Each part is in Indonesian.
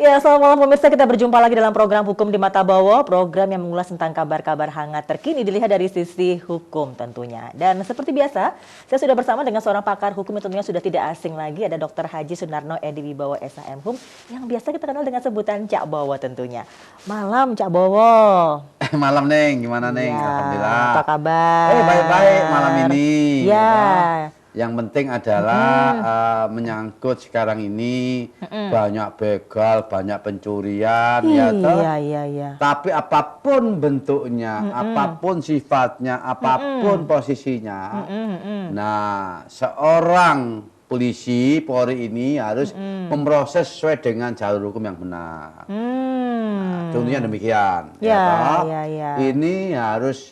Ya, selamat malam pemirsa. Kita berjumpa lagi dalam program Hukum di Mata Bowo, program yang mengulas tentang kabar-kabar hangat terkini dilihat dari sisi hukum tentunya. Dan seperti biasa, saya sudah bersama dengan seorang pakar hukum yang tentunya sudah tidak asing lagi, ada Dr. Haji Sunarno Edi Wibowo SHM Hum, yang biasa kita kenal dengan sebutan Cak Bowo tentunya. Malam Cak Bowo. Malam Neng, gimana Neng? Ya, Alhamdulillah. apa kabar? Baik-baik malam ini. Ya. Yang penting adalah menyangkut sekarang ini banyak begal, banyak pencurian, ya toh. Iya. Tapi apapun bentuknya, apapun sifatnya, apapun posisinya, nah seorang polisi Polri ini harus memproses sesuai dengan jalur hukum yang benar. Nah, contohnya demikian. Ya. Ini harus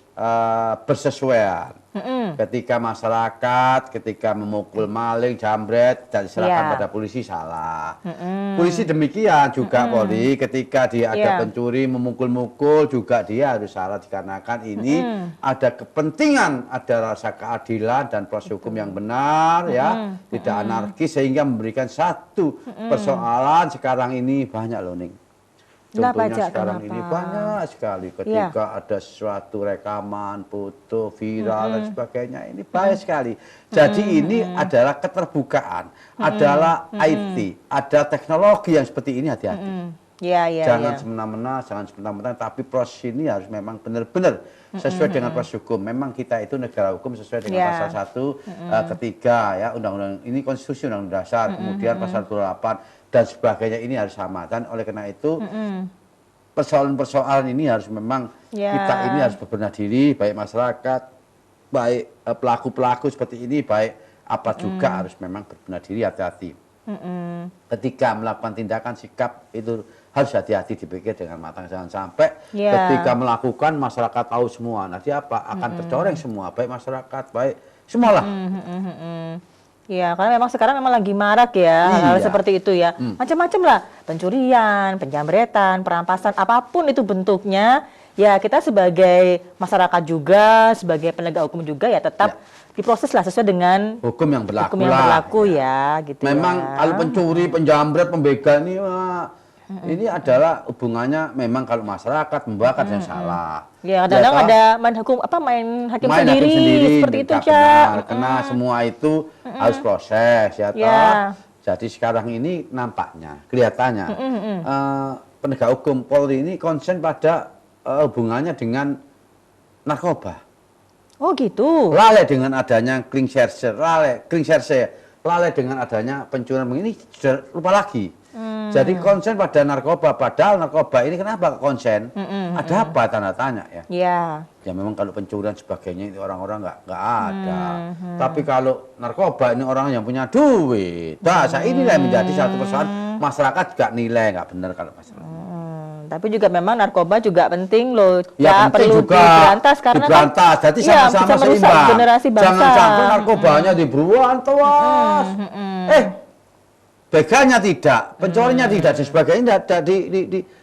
bersesuaian. Ketika masyarakat, ketika memukul maling, jambret, dan diserahkan pada polisi salah. Polisi demikian juga Polri, ketika dia ada pencuri memukul-mukul juga dia harus salah dikarenakan ini ada kepentingan, ada rasa keadilan dan proses hukum yang benar, ya, tidak anarkis sehingga memberikan satu persoalan sekarang ini banyak loh Ning. Contohnya sekarang ini banyak sekali ketika ada sesuatu rekaman, foto, viral dan sebagainya, ini banyak sekali. Jadi ini adalah keterbukaan, adalah IT, ada teknologi yang seperti ini, hati-hati. Jangan semena-mena, jangan semena-mena, tapi proses ini harus memang benar-benar sesuai dengan proses hukum. Memang kita itu negara hukum sesuai dengan pasal 1 ketiga ya Undang-Undang ini konstitusi Undang-Undang Dasar, kemudian pasal 28 dan sebagainya ini harus sama. Dan oleh karena itu persoalan-persoalan ini harus memang kita ini harus berbenah diri, baik masyarakat, baik pelaku-pelaku seperti ini, baik apa juga harus memang berbenah diri, hati-hati. Ketika melakukan tindakan sikap itu harus hati-hati, dipikir dengan matang, jangan sampai ketika melakukan masyarakat tahu semua, nanti apa akan tercoreng semua, baik masyarakat, baik semualah. Ya, karena memang sekarang memang lagi marak ya hal seperti itu ya. Macam-macam lah, pencurian, penjambretan, perampasan, apapun itu bentuknya. Ya, kita sebagai masyarakat juga, sebagai penegak hukum juga ya tetap diproses lah sesuai dengan hukum yang berlaku, gitu. Memang kalau pencuri, penjambret, pembegal ini adalah hubungannya memang kalau masyarakat membakar yang salah. Ya, kadang-kadang ada main hakim sendiri seperti itu, Cak. Karena semua itu harus proses ya toh. Jadi sekarang ini nampaknya, kelihatannya penegak hukum Polri ini konsen pada hubungannya dengan narkoba. Oh gitu. Lalai dengan adanya Klingsherse, lalai dengan adanya pencurian ini sudah lupa lagi. Jadi konsen pada narkoba, padahal narkoba ini kenapa konsen? Ada apa tanda tanya ya? Ya memang kalau pencurian sebagainya itu orang-orang nggak ada. Tapi kalau narkoba ini orang yang punya duit. Nah, inilah yang menjadi satu persoalan, masyarakat juga nilai nggak benar kalau masyarakat. Tapi juga memang narkoba juga penting loh, ya penting perlu juga diberantas karena diberantas, jadi sama-sama seimbang. Generasi bangsa. Jangan sampai narkobanya diburuan tuas. Begalnya tidak, pencurinya tidak, dan sebagainya tidak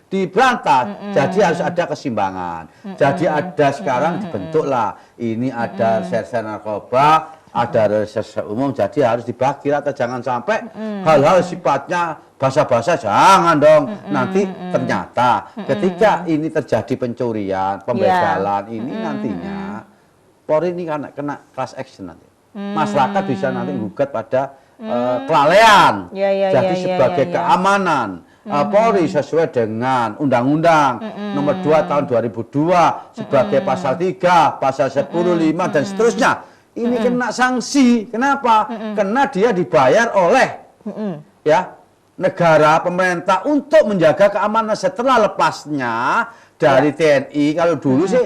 diberantas. Jadi harus ada keseimbangan. Jadi ada sekarang dibentuklah, ini ada reserse narkoba, ada reserse umum, jadi harus dibagi rata. Jangan sampai hal-hal sifatnya basa-basa, jangan dong. Nanti ternyata ketika ini terjadi pencurian, pembegalan ini nantinya Polri ini kena class action nanti. Masyarakat bisa nanti gugat pada kelalaian. Jadi sebagai keamanan Polri sesuai dengan Undang-Undang Nomor 2 Tahun 2002 sebagai pasal 3, pasal 10, 5 dan seterusnya. Ini kena sanksi. Kenapa? Karena dia dibayar oleh negara, pemerintah untuk menjaga keamanan setelah lepasnya dari TNI. Kalau dulu sih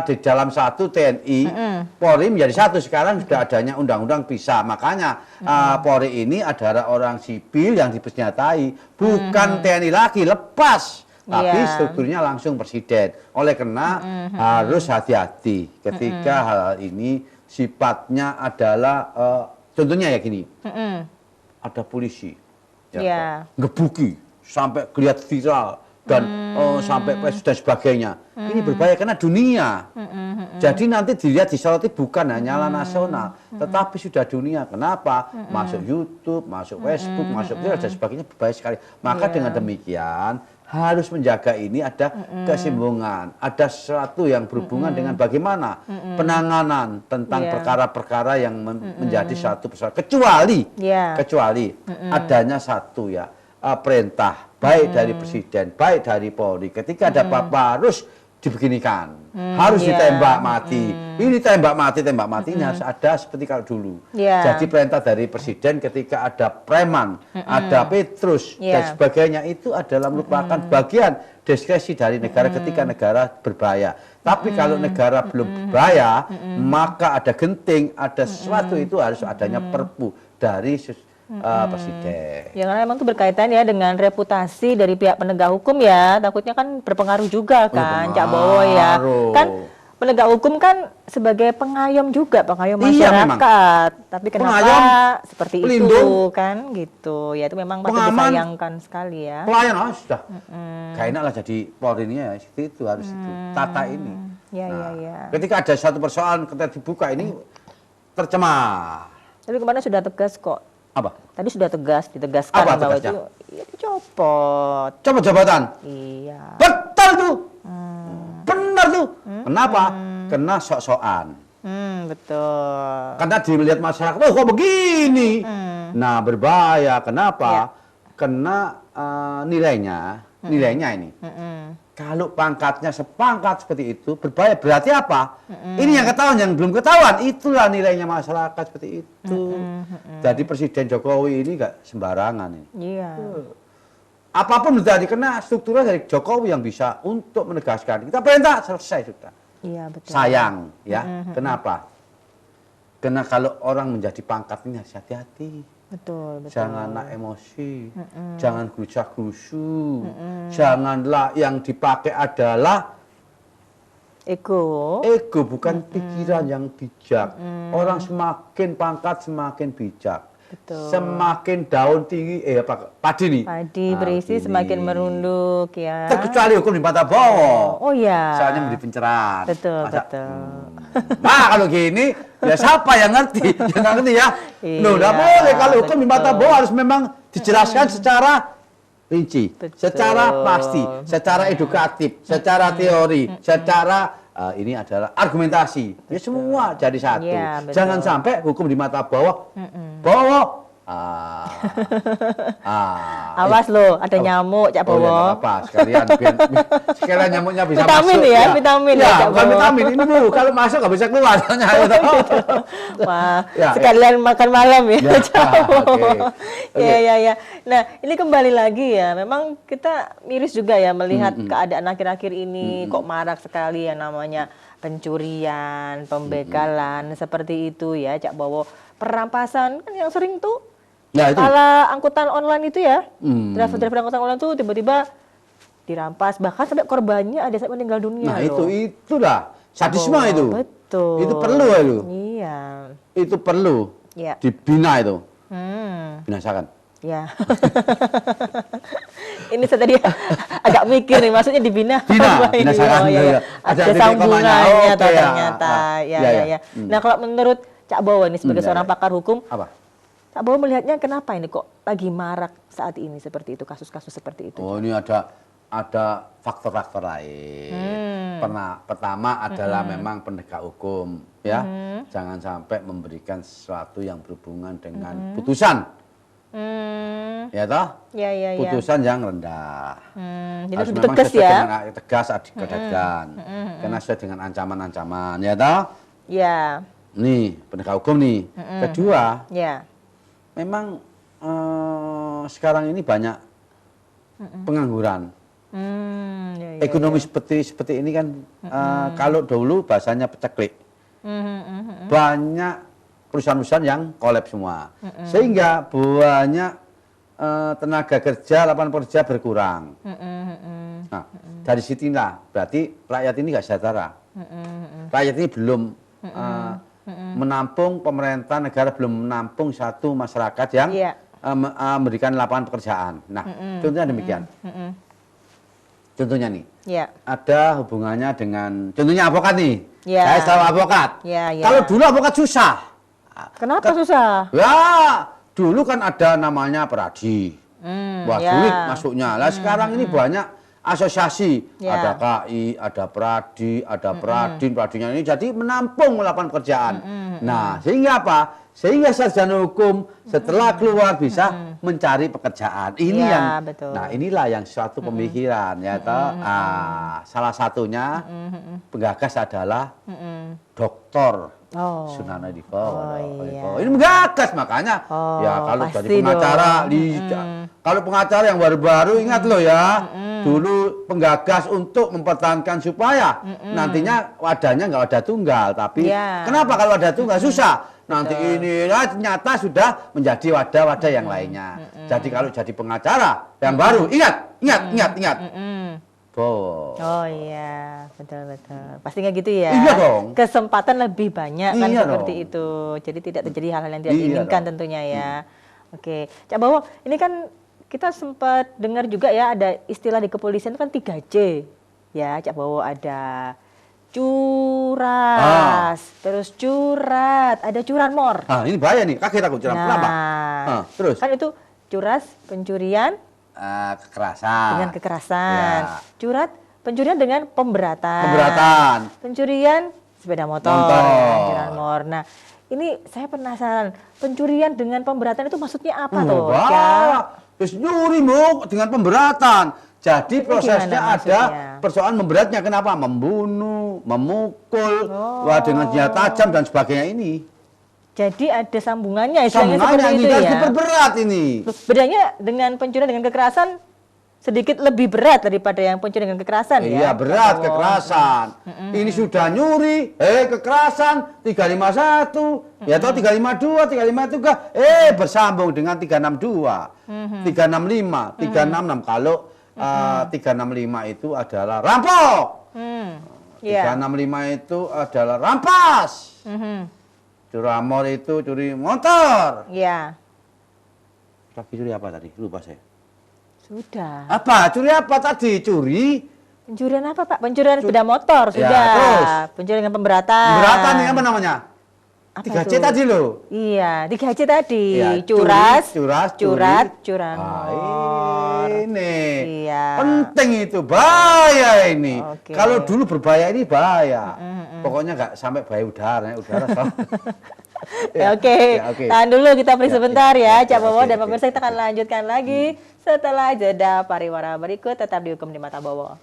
di dalam satu TNI, Polri menjadi satu. Sekarang sudah adanya undang-undang pisah. Makanya Polri ini adalah orang sipil yang dipersenjatai, bukan TNI lagi, lepas. Tapi strukturnya langsung presiden. Oleh karena harus hati-hati ketika hal ini sifatnya adalah contohnya ya gini, ada polisi ngebuki sampai kelihatan viral, dan sampai pes dan sebagainya. Ini berbahaya karena dunia. Jadi nanti dilihat disoroti bukan hanyalah nasional, tetapi sudah dunia. Kenapa? Masuk YouTube, masuk Facebook, masuk Twitter dan sebagainya, berbahaya sekali. Maka dengan demikian harus menjaga ini ada keseimbangan, ada sesuatu yang berhubungan dengan bagaimana penanganan tentang perkara-perkara yang menjadi satu persoalan. Kecuali adanya satu ya perintah baik dari presiden, baik dari Polri. Ketika ada apa-apa harus dibeginikan, harus ditembak mati. Ini tembak mati ini harus ada seperti kalau dulu. Jadi perintah dari presiden ketika ada preman, ada Petrus dan sebagainya itu adalah merupakan bagian diskresi dari negara ketika negara berbahaya. Tapi kalau negara belum berbahaya, maka ada genting, ada sesuatu itu harus adanya perpu dari presiden. Ya karena memang itu berkaitan ya dengan reputasi dari pihak penegak hukum ya. Takutnya kan berpengaruh juga kan, Cak Bowo ya. Kan penegak hukum kan sebagai pengayom juga, pengayom masyarakat. Tapi kenapa pengayom, seperti pelindung, itu kan gitu. Ya itu memang patut disayangkan sekali ya. Pelayan sudah. Gak enak lah jadi Polri ini ya, itu harus itu. Tata ini. Ketika ada satu persoalan kita dibuka ini tercemar. Tapi kemarin sudah tegas kok. Apa? Tadi sudah ditegaskan bahwa itu dicopot. Copot jabatan? Iya. Betul tuh. Benar tuh. Kenapa? Karena sok-sokan. Betul. Karena dilihat masyarakat, oh kok begini? Nah berbahaya. Kenapa? Karena nilainya ini. Kalau pangkatnya sepangkat seperti itu, berbahaya. Berarti apa? Ini yang ketahuan, yang belum ketahuan. Itulah nilainya masyarakat seperti itu. Jadi Presiden Jokowi ini nggak sembarangan. Iya. Apapun sudah dikena strukturnya dari Jokowi yang bisa untuk menegaskan. Kita perintah, selesai sudah. Iya, betul. Sayang, ya. Kenapa? Karena kalau orang menjadi pangkat ini harus hati-hati. Betul. Jangan nak emosi, jangan gerusak-gerusu, janganlah yang dipakai adalah ego. Ego bukan pikiran yang bijak. Orang semakin pangkat semakin bijak. Betul. Semakin daun tinggi, padi nih. Padi berisi semakin merunduk ya. Terkecuali hukum di mata Bowo. Oh iya. Soalnya menjadi pencerahan. Betul. Nah kalau gini, ya siapa yang ngerti? Yang nggak ngerti ya. Loh, nggak boleh kalau hukum di mata Bowo harus memang dijelaskan secara rinci, secara pasti, secara edukatif, secara teori, secara ini adalah argumentasi. Ya semua jadi satu. Ya, jangan sampai hukum di mata Bowo, awas lo, ada nyamuk, Cak Bowo. Ya, apa sekalian nyamuknya bisa vitamin masuk. Vitamin ya, Cak bukan vitamin ini Bu, kalau masuk nggak bisa keluar. Wah, sekalian makan malam ya, Cak Bowo. Ya. Nah, ini kembali lagi ya, memang kita miris juga ya melihat keadaan akhir-akhir ini kok marak sekali ya namanya pencurian, pembegalan seperti itu ya, Cak Bowo. Perampasan kan yang sering tuh ala angkutan online itu ya, driver angkutan online tuh tiba-tiba dirampas, bahkan sampai korbannya ada sampai meninggal dunia. Nah itulah sadisme itu. Betul. Itu perlu itu. Iya. Itu perlu dibina itu. Binasakan. Ya. Ini saya tadi agak mikir nih, maksudnya dibina. Binasakan. Ada sambungannya ternyata. Ya. Nah kalau menurut Cak Bowo ini sebagai seorang pakar hukum, Cak Bowo melihatnya kenapa ini kok lagi marak saat ini seperti itu, kasus-kasus seperti itu? Oh ini ada faktor-faktor lain. Pertama adalah memang penegak hukum, ya, jangan sampai memberikan sesuatu yang berhubungan dengan putusan, ya toh, putusan yang rendah. Jadi harus memang tegas ya, tegas dikedekan, karena sesuai dengan ancaman-ancaman, ya toh. Ya. Nih penegak hukum nih. Kedua, memang sekarang ini banyak pengangguran. Ekonomi seperti ini kan, kalau dulu bahasanya peceklik, banyak perusahaan-perusahaan yang kolaps semua, sehingga banyak tenaga kerja, lapangan kerja berkurang. Nah, dari situlah berarti rakyat ini nggak sejahtera. Rakyat ini belum menampung, pemerintah negara belum menampung satu masyarakat yang memberikan lapangan pekerjaan. Nah, contohnya demikian. Contohnya nih, Ya. ada hubungannya dengan, contohnya avokat nih. Ya. Saya selalu avokat. Ya, ya. Kalau dulu avokat susah. Kenapa susah? Ya, dulu kan ada namanya peradi. Wah, ya. sulit masuknya. Lah sekarang ini banyak asosiasi. Ya. Ada KI, ada peradi, ada peradin. Peradinya ini jadi menampung lapangan pekerjaan. Nah, sehingga apa? Sehingga sarjana hukum setelah keluar bisa mencari pekerjaan. Ini Ya, yang, betul. nah inilah yang suatu pemikiran ya toh. Salah satunya penggagas adalah Dr. Sunarno Dipo. iya. Ini menggagas makanya. Ya kalau jadi pasti pengacara, dong. kalau pengacara yang baru-baru ingat loh ya. Dulu penggagas untuk mempertahankan supaya nantinya wadahnya nggak wadah tunggal. Tapi Ya. kenapa kalau wadah tunggal susah? Nanti ini ternyata sudah menjadi wadah-wadah yang lainnya. Jadi kalau jadi pengacara yang baru, ingat. Bowo. Oh iya, betul. Pastinya gitu ya. Iya dong. Kesempatan lebih banyak kan Iya seperti dong. itu. Jadi tidak terjadi hal-hal yang tidak Iya diinginkan dong. tentunya ya. Oke, Cak Bowo, ini kan kita sempat dengar juga ya ada istilah di kepolisian itu kan 3C. Ya, Cak Bowo ada curas, terus curat, ada curanmor. Ini bahaya nih, kaget aku curam. Kenapa? Terus? Kan itu curas pencurian Kekerasan. dengan kekerasan. Ya. Curat pencurian dengan pemberatan. Pemberatan. Pencurian sepeda motor. Motor. Curanmor. Nah, ini saya penasaran, pencurian dengan pemberatan itu maksudnya apa tuh? Wah, Cak? terus nyuri Mu, dengan pemberatan. Jadi Itu prosesnya gimana ada maksudnya? persoalan memberatnya. Kenapa? Membunuh, memukul, Oh. dengan senjata tajam dan sebagainya ini. Jadi ada sambungannya, istilahnya Sambungannya seperti ini itu harus ya. diperberat ini. Loh, bedanya dengan pencurian dengan kekerasan sedikit lebih berat daripada yang pencurian dengan kekerasan ya. Iya berat, Oh. kekerasan. Ini sudah nyuri, kekerasan 351, ya toh 352, 353, bersambung dengan 362, 365, 366. Kalau 365 itu adalah rampok. Iya. 365 itu adalah rampas. Curanmor itu curi motor. Iya. Lagi curi apa tadi? Lupa saya. Sudah. Apa? Curi apa tadi? Curi Pencurian apa Pak? Pencurian sepeda motor Ya, sudah. terus? Pencurian dengan pemberatan. beratan ini apa namanya? Apa 3C itu? tadi loh. Iya, 3C tadi. Ya, Curas, curat, curanmor. Ini Iya. penting itu, bahaya ini. Oke. Kalau dulu berbahaya ini bahaya. Pokoknya nggak sampai bahaya udara, Oke, Ya, oke. tahan dulu kita break Ya, sebentar ya, ya, Cak ya, Bowo oke, dan oke. pemirsa kita akan lanjutkan lagi setelah jeda pariwara berikut tetap dihukum di Mata Bowo.